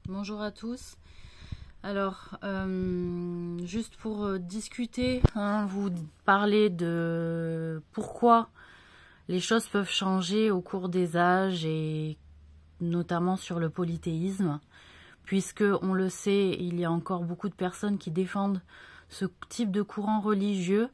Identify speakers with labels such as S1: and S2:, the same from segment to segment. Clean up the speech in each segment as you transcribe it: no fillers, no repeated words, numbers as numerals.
S1: Bonjour à tous. Alors, juste pour discuter, vous parler de pourquoi les choses peuvent changer au cours des âges et notamment sur le polythéisme, puisque on le sait, il y a encore beaucoup de personnes qui défendent ce type de courant religieux.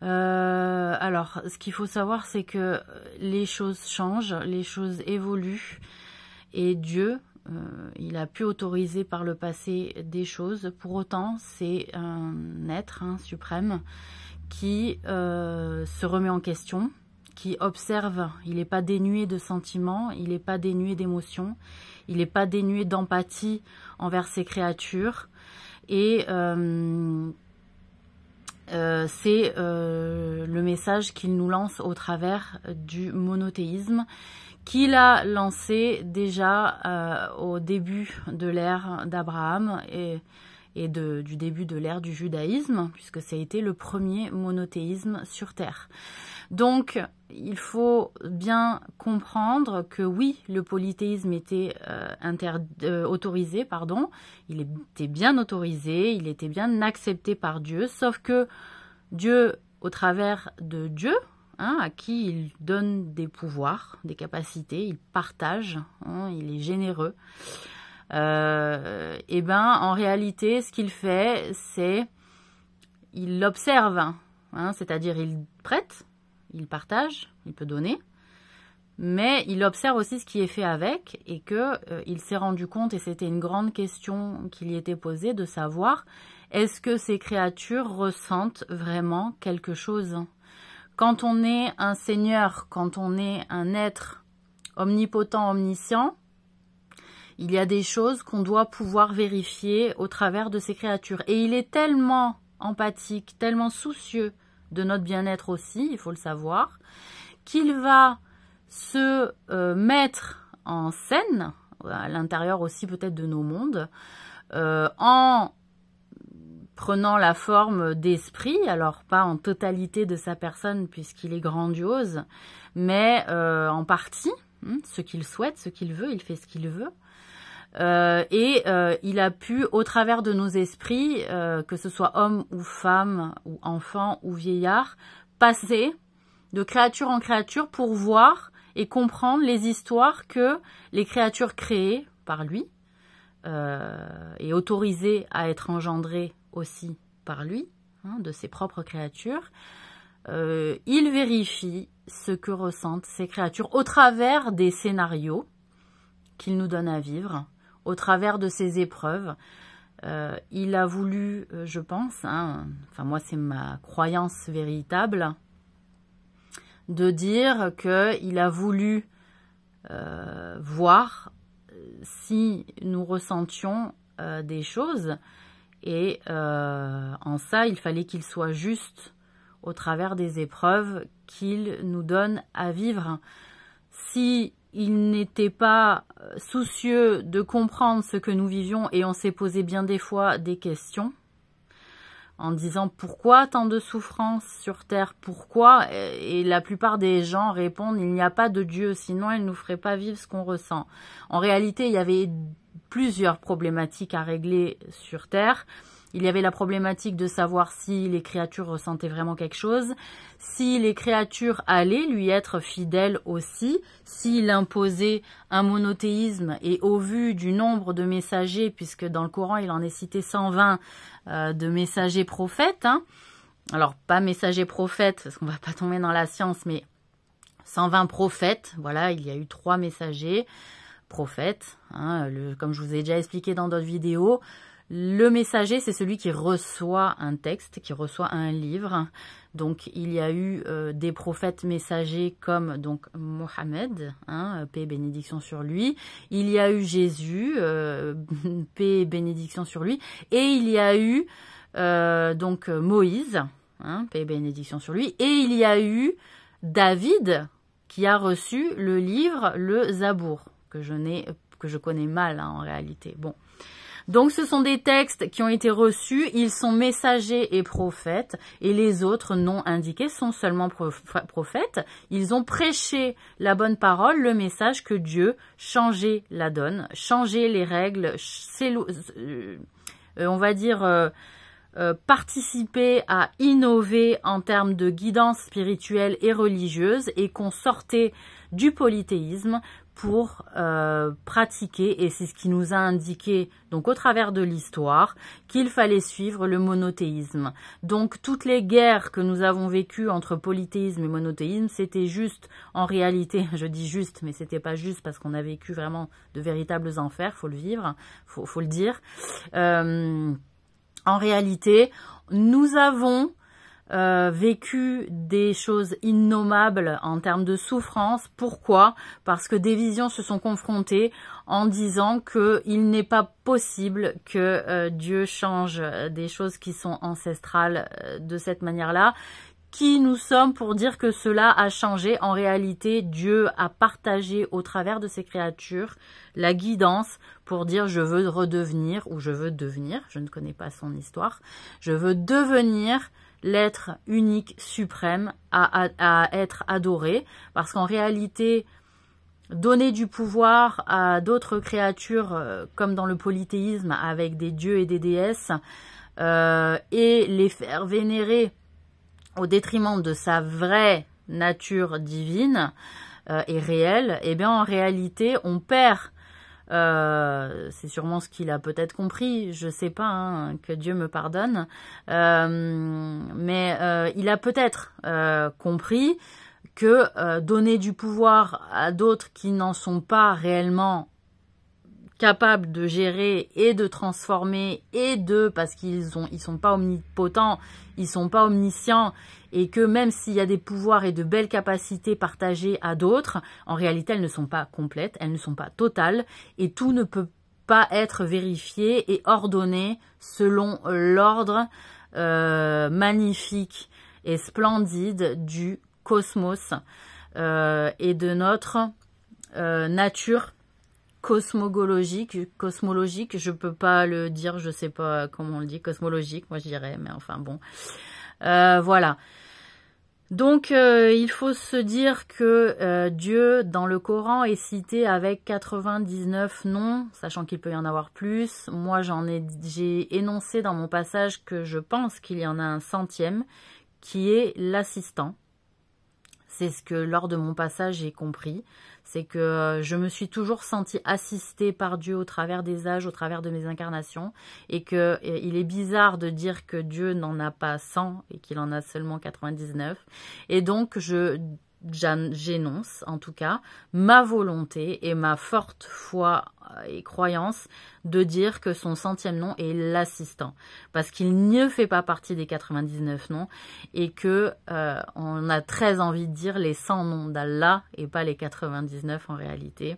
S1: Alors, ce qu'il faut savoir, c'est que les choses changent, les choses évoluent, et Dieu, il a pu autoriser par le passé des choses. Pour autant, c'est un être suprême qui se remet en question, qui observe. Il n'est pas dénué de sentiments, il n'est pas dénué d'émotions, il n'est pas dénué d'empathie envers ses créatures. Et c'est le message qu'il nous lance au travers du monothéisme, qu'il a lancé déjà au début de l'ère d'Abraham et du début de l'ère du judaïsme, puisque ça a été le premier monothéisme sur Terre. Donc, il faut bien comprendre que oui, le polythéisme était autorisé, il était bien autorisé, il était bien accepté par Dieu, sauf que Dieu, au travers de Dieu, à qui il donne des pouvoirs, des capacités, il partage, il est généreux. Et en réalité, ce qu'il fait, c'est il observe, c'est-à-dire il prête, il partage, il peut donner, mais il observe aussi ce qui est fait avec et que il s'est rendu compte, et c'était une grande question qui lui était posée, de savoir est-ce que ces créatures ressentent vraiment quelque chose? Quand on est un seigneur, quand on est un être omnipotent, omniscient, il y a des choses qu'on doit pouvoir vérifier au travers de ces créatures. Et il est tellement empathique, tellement soucieux de notre bien-être aussi, il faut le savoir, qu'il va se mettre en scène, à l'intérieur aussi peut-être de nos mondes, en prenant la forme d'esprit, alors pas en totalité de sa personne puisqu'il est grandiose, mais en partie, ce qu'il souhaite, ce qu'il veut, il fait ce qu'il veut. Il a pu, au travers de nos esprits, que ce soit homme ou femme, ou enfant ou vieillard, passer de créature en créature pour voir et comprendre les histoires que les créatures créées par lui, et autorisées à être engendrées aussi par lui, de ses propres créatures. Il vérifie ce que ressentent ces créatures au travers des scénarios qu'il nous donne à vivre, au travers de ses épreuves. Il a voulu, je pense, enfin moi c'est ma croyance véritable, de dire qu'il a voulu voir si nous ressentions des choses, et en ça il fallait qu'il soit juste au travers des épreuves qu'il nous donne à vivre. Si il n'était pas soucieux de comprendre ce que nous vivions, et on s'est posé bien des fois des questions en disant pourquoi tant de souffrances sur Terre, pourquoi, et la plupart des gens répondent il n'y a pas de Dieu, sinon il ne nous ferait pas vivre ce qu'on ressent. En réalité, il y avait plusieurs problématiques à régler sur Terre. Il y avait la problématique de savoir si les créatures ressentaient vraiment quelque chose, si les créatures allaient lui être fidèles aussi, s'il imposait un monothéisme, et au vu du nombre de messagers, puisque dans le Coran il en est cité 120 de messagers prophètes, alors pas messagers prophètes, parce qu'on va pas tomber dans la science, mais 120 prophètes, voilà, il y a eu 3 messagers prophètes, comme je vous ai déjà expliqué dans d'autres vidéos. Le messager, c'est celui qui reçoit un texte, qui reçoit un livre. Donc, il y a eu des prophètes messagers comme donc Mohammed, paix et bénédiction sur lui. Il y a eu Jésus, paix et bénédiction sur lui. Et il y a eu donc Moïse, paix et bénédiction sur lui. Et il y a eu David qui a reçu le livre, le Zabour, que je n'ai que je connais mal, hein, en réalité. Bon. Donc, ce sont des textes qui ont été reçus, ils sont messagers et prophètes, et les autres non indiqués sont seulement prophètes. Ils ont prêché la bonne parole, le message que Dieu changeait la donne, changeait les règles, on va dire participer à innover en termes de guidance spirituelle et religieuse, et qu'on sortait du polythéisme pour pratiquer, et c'est ce qui nous a indiqué, donc au travers de l'histoire, qu'il fallait suivre le monothéisme. Donc toutes les guerres que nous avons vécues entre polythéisme et monothéisme, c'était juste, en réalité, je dis juste, mais c'était pas juste parce qu'on a vécu vraiment de véritables enfers, faut le vivre, faut le dire. En réalité, nous avons vécu des choses innommables en termes de souffrance. Pourquoi? Parce que des visions se sont confrontées en disant qu'il n'est pas possible que Dieu change des choses qui sont ancestrales de cette manière-là. Qui nous sommes pour dire que cela a changé? En réalité, Dieu a partagé au travers de ses créatures la guidance pour dire je veux redevenir, ou je veux devenir, je ne connais pas son histoire, je veux devenir l'être unique suprême à être adoré, parce qu'en réalité, donner du pouvoir à d'autres créatures, comme dans le polythéisme, avec des dieux et des déesses, et les faire vénérer au détriment de sa vraie nature divine et réelle, eh bien en réalité, on perd. C'est sûrement ce qu'il a peut-être compris, je sais pas, hein, que Dieu me pardonne, mais il a peut-être compris que donner du pouvoir à d'autres qui n'en sont pas réellement capables de gérer et de transformer, et parce qu'ils sont pas omnipotents, ils sont pas omniscients, et que même s'il y a des pouvoirs et de belles capacités partagées à d'autres, en réalité elles ne sont pas complètes, elles ne sont pas totales, et tout ne peut pas être vérifié et ordonné selon l'ordre magnifique et splendide du cosmos et de notre nature cosmologique, je peux pas le dire, je sais pas comment on le dit, cosmologique, moi je dirais, mais enfin bon. Voilà. Donc, il faut se dire que Dieu, dans le Coran, est cité avec 99 noms, sachant qu'il peut y en avoir plus. Moi, j'ai énoncé dans mon passage que je pense qu'il y en a un 100e, qui est l'assistant. C'est ce que, lors de mon passage, j'ai compris. C'est que je me suis toujours sentie assistée par Dieu au travers des âges, au travers de mes incarnations, et que il est bizarre de dire que Dieu n'en a pas 100 et qu'il en a seulement 99. Et donc, j'énonce, en tout cas, ma volonté et ma forte foi et croyance de dire que son 100e nom est l'assistant, parce qu'il ne fait pas partie des 99 noms, et que on a très envie de dire les 100 noms d'Allah et pas les 99 en réalité.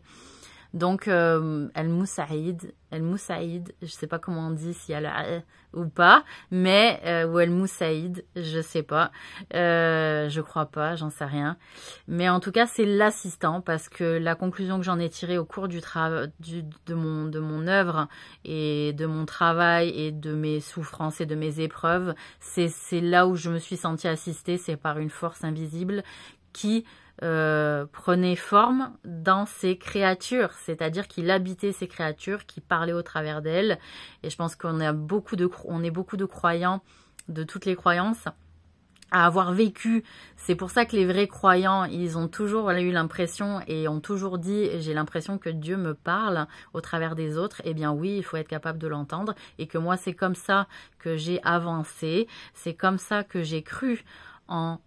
S1: Donc, El-Moussaïd, je sais pas comment on dit, s'il y a la ou pas, mais, ou El-Moussaïd, je sais pas, je crois pas, j'en sais rien. Mais en tout cas, c'est l'assistant, parce que la conclusion que j'en ai tirée au cours de mon œuvre et de mon travail et de mes souffrances et de mes épreuves, c'est là où je me suis sentie assistée, c'est par une force invisible qui prenait forme dans ces créatures, c'est-à-dire qu'il habitait ces créatures, qui parlait au travers d'elles. Et je pense qu'on est beaucoup de croyants de toutes les croyances à avoir vécu. C'est pour ça que les vrais croyants, ils ont toujours eu l'impression et ont toujours dit, j'ai l'impression que Dieu me parle au travers des autres. Eh bien oui, il faut être capable de l'entendre, et que moi c'est comme ça que j'ai avancé, c'est comme ça que j'ai cru en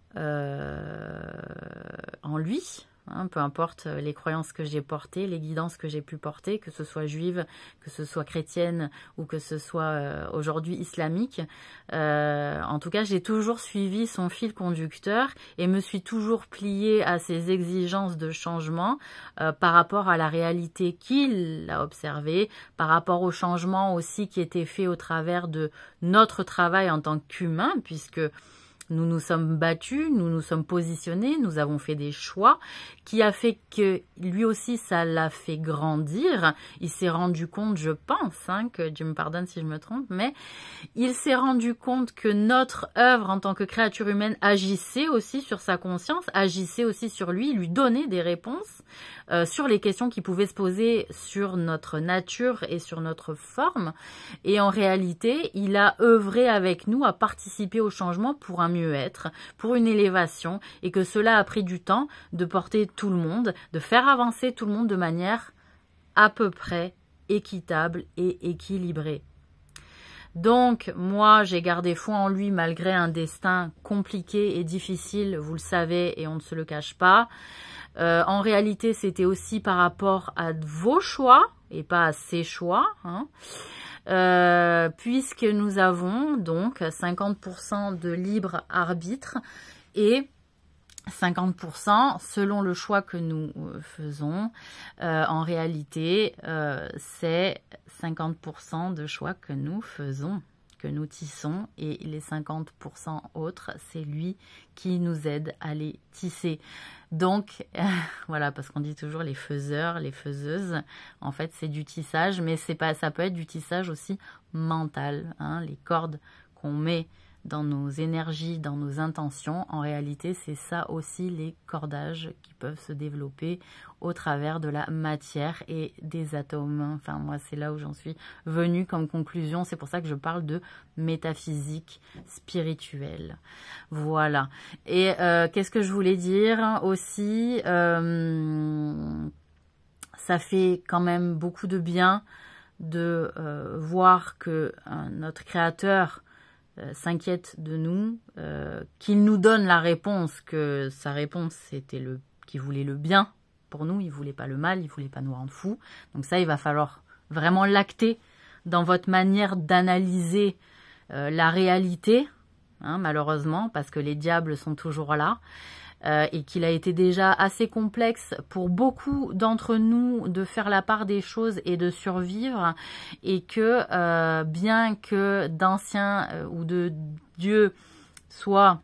S1: lui, hein, peu importe les croyances que j'ai portées, les guidances que j'ai pu porter, que ce soit juive, que ce soit chrétienne ou que ce soit aujourd'hui islamique. En tout cas, j'ai toujours suivi son fil conducteur et me suis toujours pliée à ses exigences de changement par rapport à la réalité qu'il a observée, par rapport au changement aussi qui était fait au travers de notre travail en tant qu'humain, puisque Nous nous sommes battus, nous nous sommes positionnés, nous avons fait des choix qui a fait que lui aussi, ça l'a fait grandir. Il s'est rendu compte, je pense, hein, que Dieu me pardonne si je me trompe, mais il s'est rendu compte que notre œuvre en tant que créature humaine agissait aussi sur sa conscience, agissait aussi sur lui donnait des réponses sur les questions qui pouvaient se poser sur notre nature et sur notre forme. Et en réalité, il a œuvré avec nous à participer au changement pour un mieux-être, pour une élévation, et que cela a pris du temps de porter tout le monde, de faire avancer tout le monde de manière à peu près équitable et équilibrée. Donc, moi, j'ai gardé foi en lui malgré un destin compliqué et difficile, vous le savez, et on ne se le cache pas. En réalité, c'était aussi par rapport à vos choix et pas à ses choix, hein. Puisque nous avons donc 50% de libre arbitre et 50% selon le choix que nous faisons. En réalité, c'est 50% de choix que nous faisons, que nous tissons, et les 50% autres, c'est lui qui nous aide à les tisser. Donc, voilà, parce qu'on dit toujours les faiseurs, les faiseuses, en fait, c'est du tissage, mais c'est pas, ça peut être du tissage aussi mental, hein, les cordes qu'on met dans nos énergies, dans nos intentions. En réalité, c'est ça aussi les cordages qui peuvent se développer au travers de la matière et des atomes. Enfin, moi, c'est là où j'en suis venue comme conclusion. C'est pour ça que je parle de métaphysique spirituelle. Voilà. Et qu'est-ce que je voulais dire aussi, ça fait quand même beaucoup de bien de voir que notre Créateur s'inquiète de nous, qu'il nous donne la réponse, que sa réponse c'était qu'il voulait le bien pour nous, il voulait pas le mal, il voulait pas nous rendre fous. Donc ça, il va falloir vraiment l'acter dans votre manière d'analyser la réalité, hein, malheureusement, parce que les diables sont toujours là. Et qu'il a été déjà assez complexe pour beaucoup d'entre nous de faire la part des choses et de survivre, et que bien que d'anciens ou de Dieu soient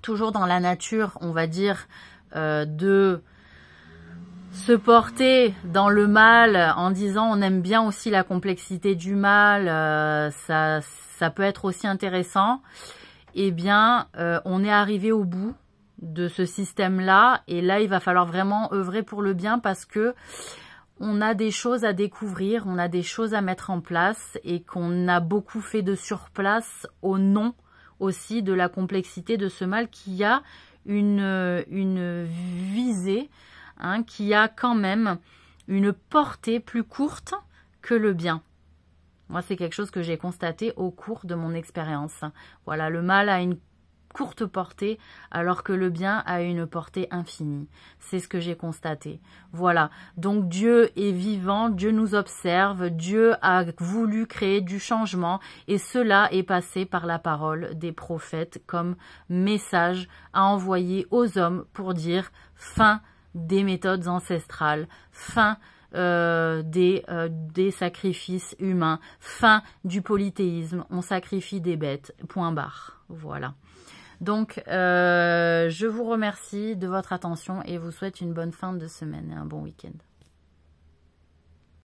S1: toujours dans la nature, on va dire, de se porter dans le mal en disant on aime bien aussi la complexité du mal, ça peut être aussi intéressant, eh bien on est arrivé au bout de ce système-là, et là, il va falloir vraiment œuvrer pour le bien, parce que on a des choses à découvrir, on a des choses à mettre en place, et qu'on a beaucoup fait de surplace au nom aussi de la complexité de ce mal qui a une visée, hein, qui a quand même une portée plus courte que le bien. Moi, c'est quelque chose que j'ai constaté au cours de mon expérience. Voilà, le mal a une courte portée, alors que le bien a une portée infinie. C'est ce que j'ai constaté. Voilà. Donc Dieu est vivant, Dieu nous observe, Dieu a voulu créer du changement, et cela est passé par la parole des prophètes comme message à envoyer aux hommes pour dire fin des méthodes ancestrales, fin des sacrifices humains, fin du polythéisme, on sacrifie des bêtes, point barre. Voilà. Donc, je vous remercie de votre attention et vous souhaite une bonne fin de semaine et un bon week-end.